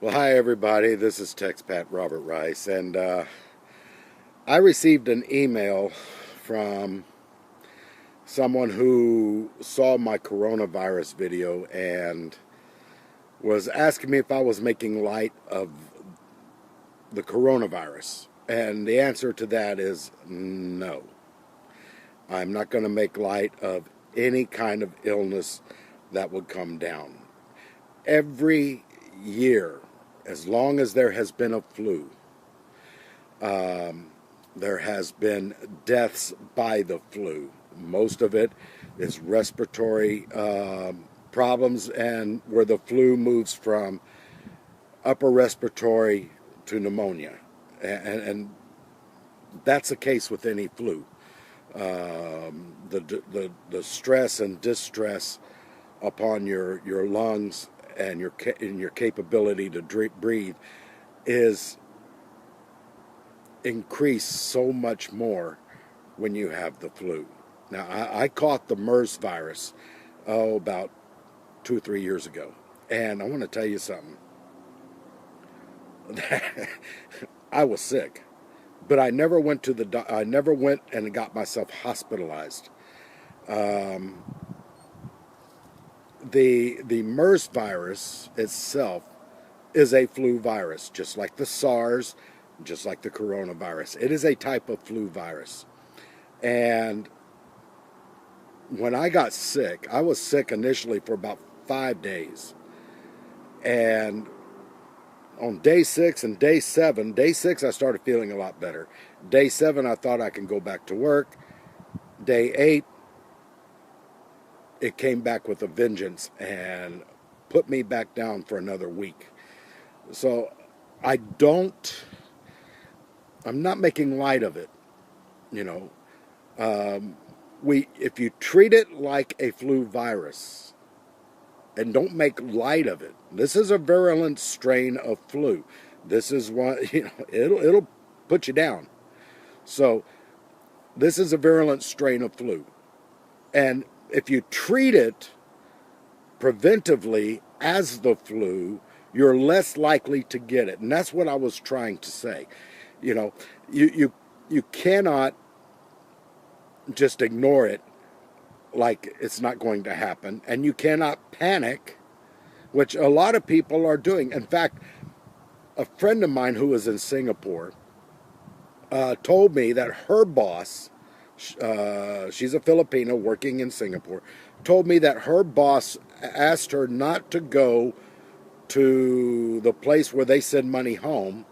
Well, hi everybody. This is TextPat Robert Rice, and I received an email from someone who saw my coronavirus video and was asking me if I was making light of the coronavirus. And the answer to that is no. I'm not going to make light of any kind of illness that would come down. Every year, as long as there has been a flu, there has been deaths by the flu. Most of it is respiratory problems, and where the flu moves from upper respiratory to pneumonia. And that's the case with any flu. The stress and distress upon your lungs and your capability to breathe is increased so much more when you have the flu. Now, I caught the MERS virus about 2 or 3 years ago, and I want to tell you something. I was sick, but I never went to I never went and got myself hospitalized. The MERS virus itself is a flu virus, just like the SARS, just like the coronavirus. It is a type of flu virus. And when I got sick, I was sick initially for about 5 days. And on day 6 and day 7, day 6 I started feeling a lot better. Day 7 I thought I can go back to work. Day 8, it came back with a vengeance and put me back down for another week. So I'm not making light of it, you know. If you treat it like a flu virus and don't make light of it, this is a virulent strain of flu. This is what, it'll put you down. So this is a virulent strain of flu. And if you treat it preventively as the flu, you're less likely to get it. And that's what I was trying to say. You cannot just ignore it like it's not going to happen. And you cannot panic, which a lot of people are doing. In fact, a friend of mine who was in Singapore told me that her boss, she's a Filipino working in Singapore, told me that her boss asked her not to go to the place where they send money home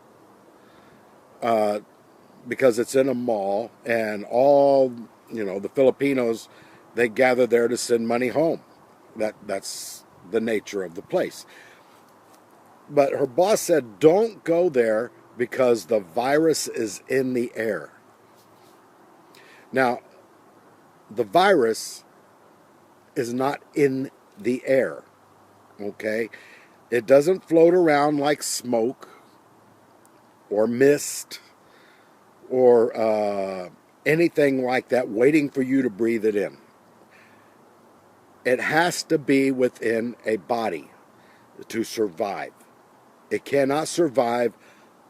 because it's in a mall, and all, the Filipinos, they gather there to send money home. That's the nature of the place. But her boss said, don't go there because the virus is in the air. Now, the virus is not in the air, okay? It doesn't float around like smoke or mist or anything like that waiting for you to breathe it in. It has to be within a body to survive. It cannot survive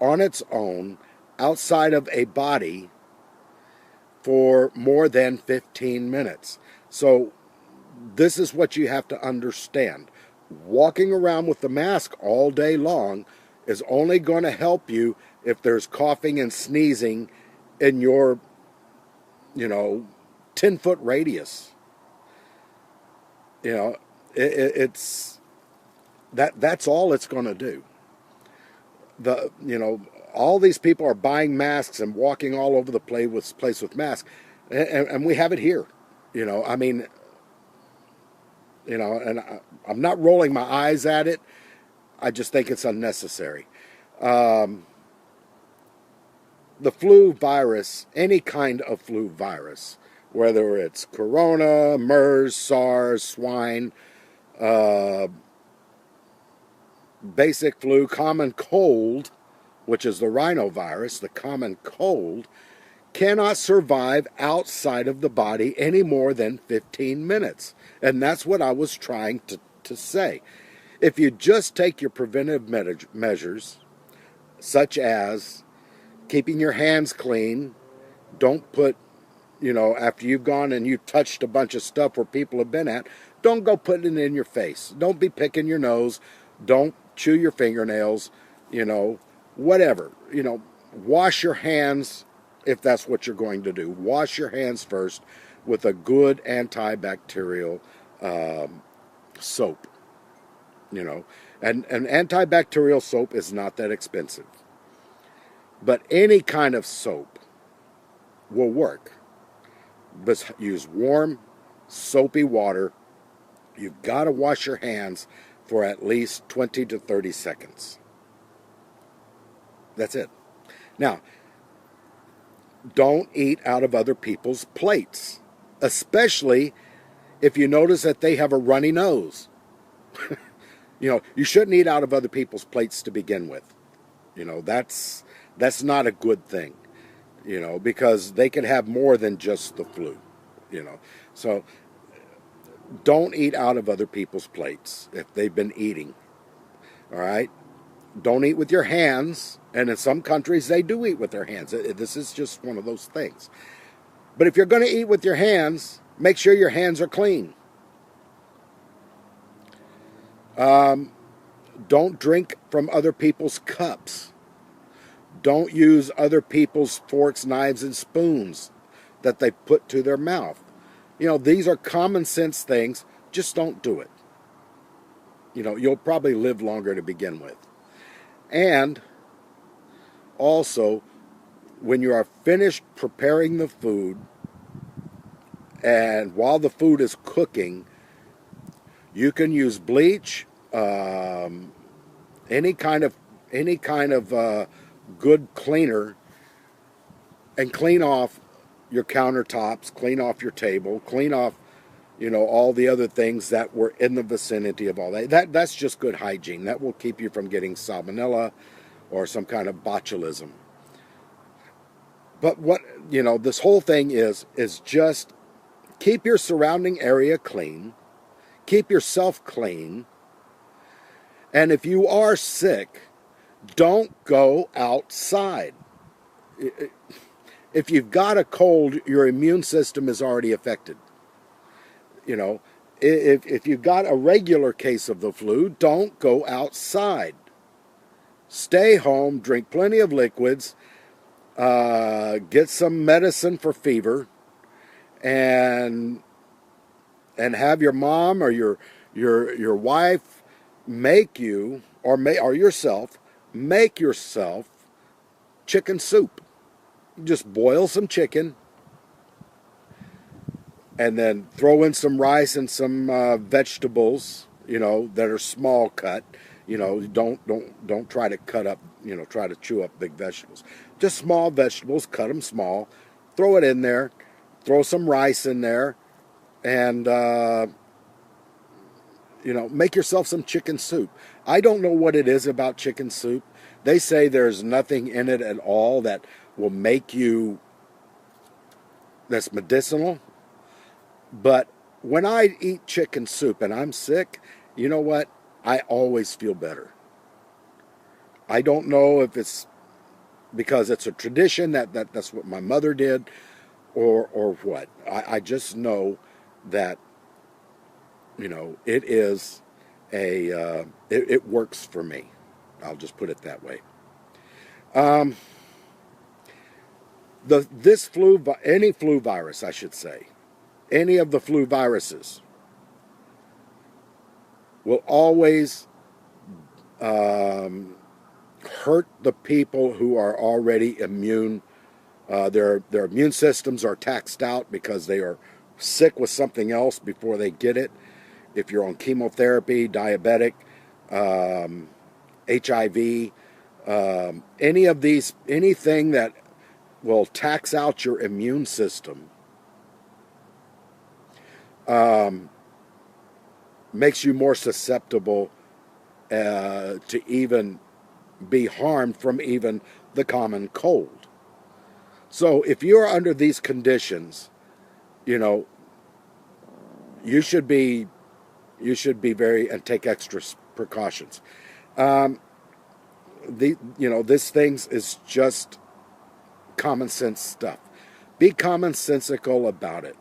on its own outside of a body for more than 15 minutes. So this is what you have to understand. Walking around with the mask all day long is only going to help you if there's coughing and sneezing in your, 10-foot radius. It's that's all it's going to do. All these people are buying masks and walking all over the place with masks, and we have it here. And I'm not rolling my eyes at it. I just think it's unnecessary. The flu virus, any kind of flu virus, whether it's corona, MERS, SARS, swine, basic flu, common cold, which is the rhinovirus, the common cold, cannot survive outside of the body any more than 15 minutes. And that's what I was trying to say. If you just take your preventive measures, such as keeping your hands clean, don't put, after you've gone and you've touched a bunch of stuff where people have been at, don't go putting it in your face. Don't be picking your nose. Don't chew your fingernails, whatever. Wash your hands if that's what you're going to do. Wash your hands first with a good antibacterial soap, And an antibacterial soap is not that expensive. But any kind of soap will work. But use warm, soapy water. You've got to wash your hands for at least 20 to 30 seconds. That's it. Now, don't eat out of other people's plates, especially if you notice that they have a runny nose. You shouldn't eat out of other people's plates to begin with. That's not a good thing, because they can have more than just the flu, So don't eat out of other people's plates if they've been eating, all right? Don't eat with your hands, and in some countries they do eat with their hands. This is just one of those things. But if you're going to eat with your hands, make sure your hands are clean. Don't drink from other people's cups. Don't use other people's forks, knives, and spoons that they put to their mouth. These are common sense things. Just don't do it. You'll probably live longer to begin with. And also, when you are finished preparing the food, and while the food is cooking, you can use bleach, any kind of good cleaner, and clean off your countertops, clean off your table, clean off, all the other things that were in the vicinity of all that. That's just good hygiene. That will keep you from getting salmonella or some kind of botulism. But what, this whole thing is just keep your surrounding area clean, keep yourself clean, and if you are sick, don't go outside. If you've got a cold, your immune system is already affected. If you've got a regular case of the flu, don't go outside. Stay home, drink plenty of liquids, get some medicine for fever, and have your mom or your wife make you, or yourself, make yourself chicken soup. Just boil some chicken, and then throw in some rice and some vegetables, that are small cut. Don't try to cut up, try to chew up big vegetables. Just small vegetables, cut them small, throw it in there, throw some rice in there, and make yourself some chicken soup. I don't know what it is about chicken soup. They say there's nothing in it at all that will make you, that's medicinal. But when I eat chicken soup and I'm sick, you know what? I always feel better. I don't know if it's because it's a tradition that's what my mother did, or what. I just know that, it is it works for me. I'll just put it that way. Any flu virus, I should say, any of the flu viruses will always hurt the people who are already immune. Their immune systems are taxed out because they are sick with something else before they get it. If you're on chemotherapy, diabetic, HIV, anything that will tax out your immune system makes you more susceptible to even be harmed from even the common cold. So if you're under these conditions, you should be very, and take extra precautions. This thing is just common sense stuff. Be commonsensical about it.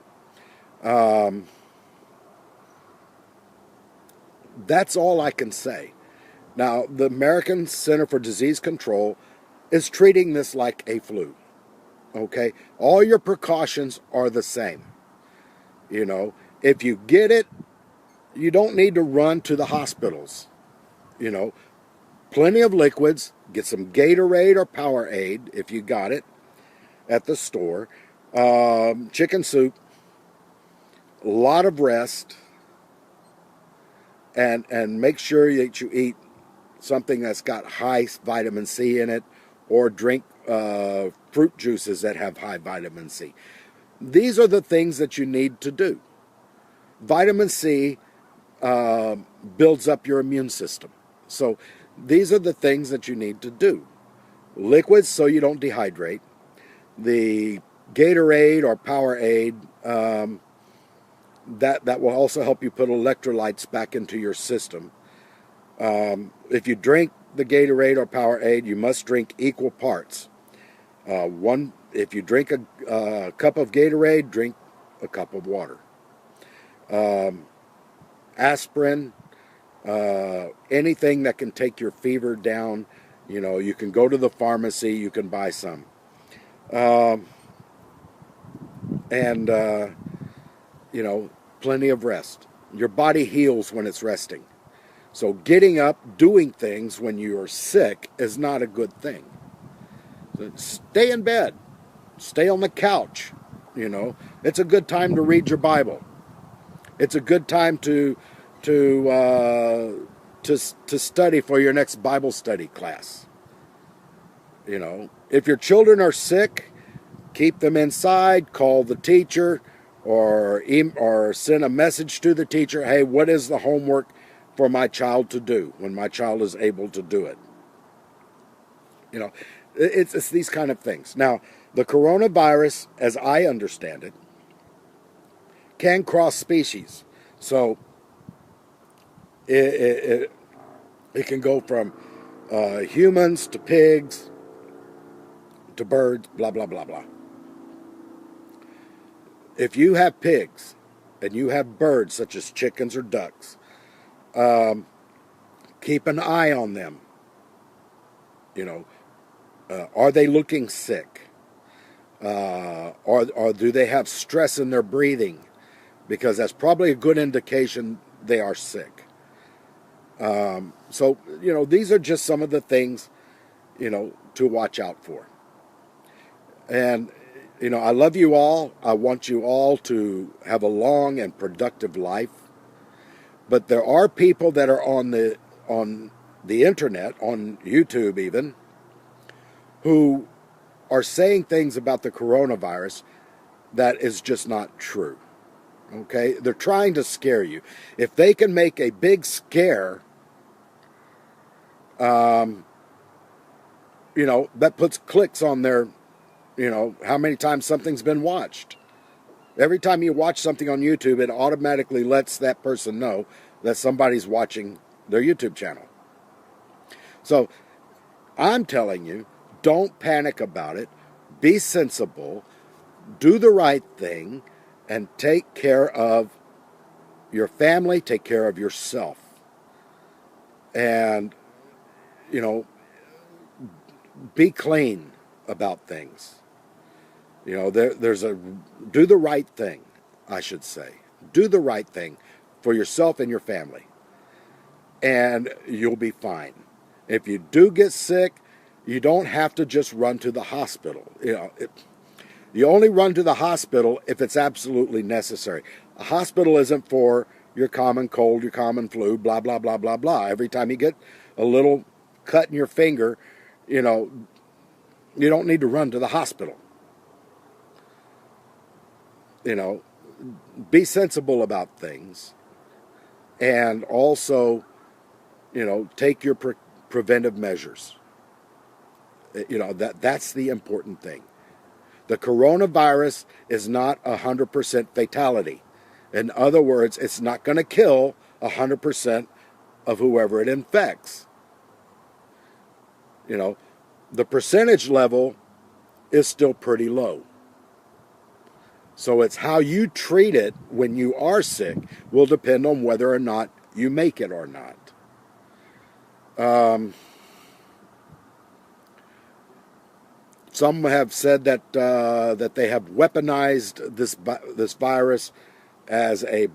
That's all I can say. Now, the American Center for Disease Control is treating this like a flu. Okay? All your precautions are the same. If you get it, you don't need to run to the hospitals. Plenty of liquids. Get some Gatorade or Powerade if you got it at the store. Chicken soup. A lot of rest. And make sure that you eat something that's got high vitamin C in it, or drink fruit juices that have high vitamin C. These are the things that you need to do. Vitamin C builds up your immune system. So these are the things that you need to do. Liquids so you don't dehydrate. The Gatorade or Powerade, that will also help you put electrolytes back into your system. If you drink the Gatorade or Powerade, you must drink equal parts. If you drink a cup of Gatorade, drink a cup of water. Aspirin, anything that can take your fever down. You can go to the pharmacy, you can buy some. Plenty of rest. Your body heals when it's resting. So getting up, doing things when you're sick is not a good thing. So stay in bed. Stay on the couch. It's a good time to read your Bible. It's a good time to study for your next Bible study class. If your children are sick, keep them inside, call the teacher, or send a message to the teacher. Hey, what is the homework for my child to do when my child is able to do it? It's these kind of things. Now, the coronavirus, as I understand it, can cross species. So it can go from humans to pigs to birds, blah, blah, blah, blah. If you have pigs and you have birds such as chickens or ducks, keep an eye on them. Are they looking sick? Or do they have stress in their breathing? Because that's probably a good indication they are sick. So these are just some of the things, to watch out for. And, I love you all. I want you all to have a long and productive life. But there are people that are on the internet, on YouTube even, who are saying things about the coronavirus that is just not true. Okay? They're trying to scare you. If they can make a big scare, that puts clicks on their, how many times something's been watched. Every time you watch something on YouTube, it automatically lets that person know that somebody's watching their YouTube channel. So I'm telling you, don't panic about it. Be sensible. Do the right thing. And take care of your family. Take care of yourself. And, be clean about things. Do the right thing, I should say. Do the right thing for yourself and your family. And you'll be fine. If you do get sick, you don't have to just run to the hospital. You only run to the hospital if it's absolutely necessary. A hospital isn't for your common cold, your common flu, blah, blah, blah, blah, blah. Every time you get a little cut in your finger, you don't need to run to the hospital. Be sensible about things. And also, take your preventive measures. That's the important thing. The coronavirus is not 100% fatality. In other words, it's not going to kill 100% of whoever it infects. You know, the percentage level is still pretty low. So it's how you treat it when you are sick will depend on whether or not you make it or not. Some have said that that they have weaponized this virus as a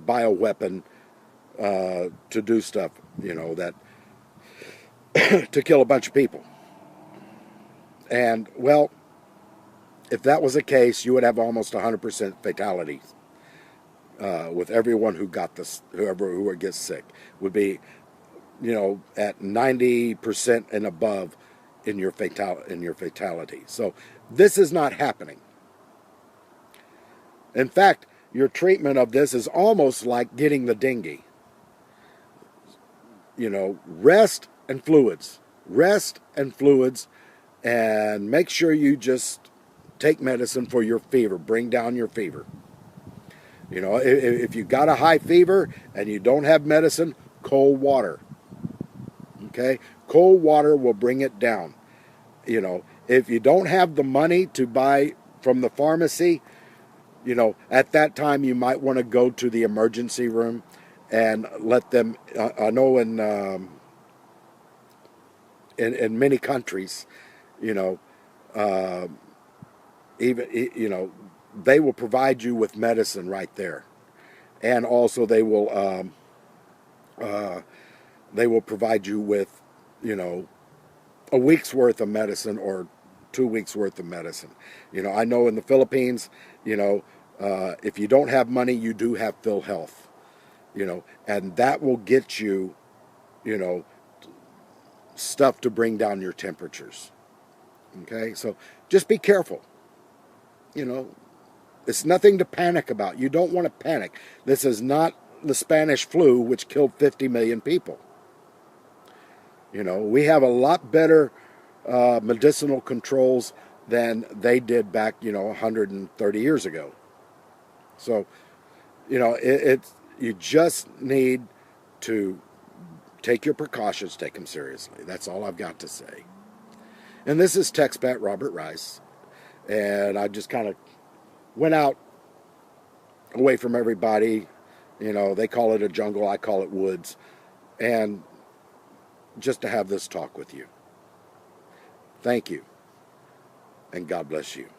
bioweapon to do stuff. You know, that to kill a bunch of people. And well, if that was the case, you would have almost 100% fatalities with everyone who got this, who gets sick, would be, you know, at 90% and above in your fatality. So this is not happening. In fact, your treatment of this is almost like getting the dengue. You know, rest and fluids, and make sure you just take medicine for your fever. Bring down your fever. You know, if you got a high fever and you don't have medicine, cold water. Okay? Cold water will bring it down. You know, if you don't have the money to buy from the pharmacy, you know, at that time you might want to go to the emergency room and let them, I know in many countries, you know, even, you know, they will provide you with medicine right there. And also they will provide you with, you know, a week's worth of medicine or 2 weeks worth of medicine. You know, I know in the Philippines, you know, if you don't have money, you do have PhilHealth, you know, and that will get you, you know, stuff to bring down your temperatures. Okay, so just be careful. You know, it's nothing to panic about. You don't want to panic. This is not the Spanish flu, which killed 50 million people. You know, we have a lot better medicinal controls than they did back, you know, 130 years ago. So, you know, you just need to take your precautions, take them seriously. That's all I've got to say. And this is Texpat Robert Rice. And I just kind of went out away from everybody. You know, they call it a jungle, I call it woods. And just to have this talk with you. Thank you. And God bless you.